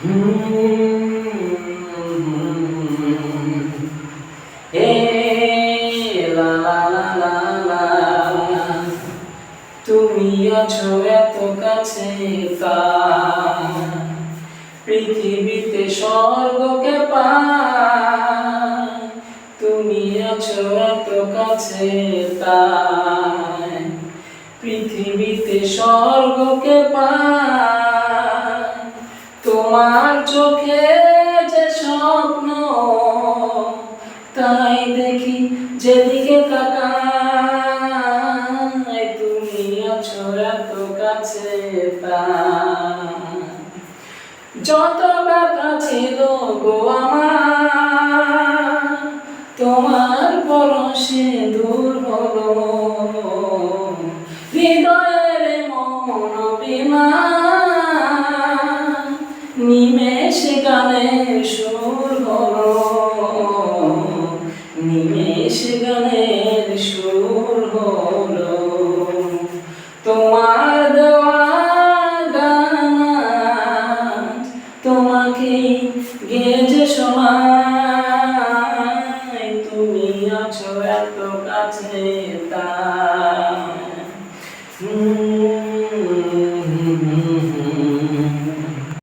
এ লা লা লা লা লা, তুমি আছো এত কাছে, পৃথিবীতে স্বর্গকে পাই, তুমি আছো এত কাছে তাই, পৃথিবীতে স্বর্গকে পাই, তোমার চোখে যে স্বপ্ন তাই দেখি যেদিকে তাকাই, তুমি আছো এত কাছে তাই, যত ব্যথা ছিল গো আমার, তোমার পরশে দূর হলো, হৃদয়ের মন অভিমান নিমেষে গানের সুর হলো, নিমেষে গানের সুর হলো, তোমার দেওয়া গান তোমাকে গেয়ে শোনাই, তুমি আছো এত কাছে তাই।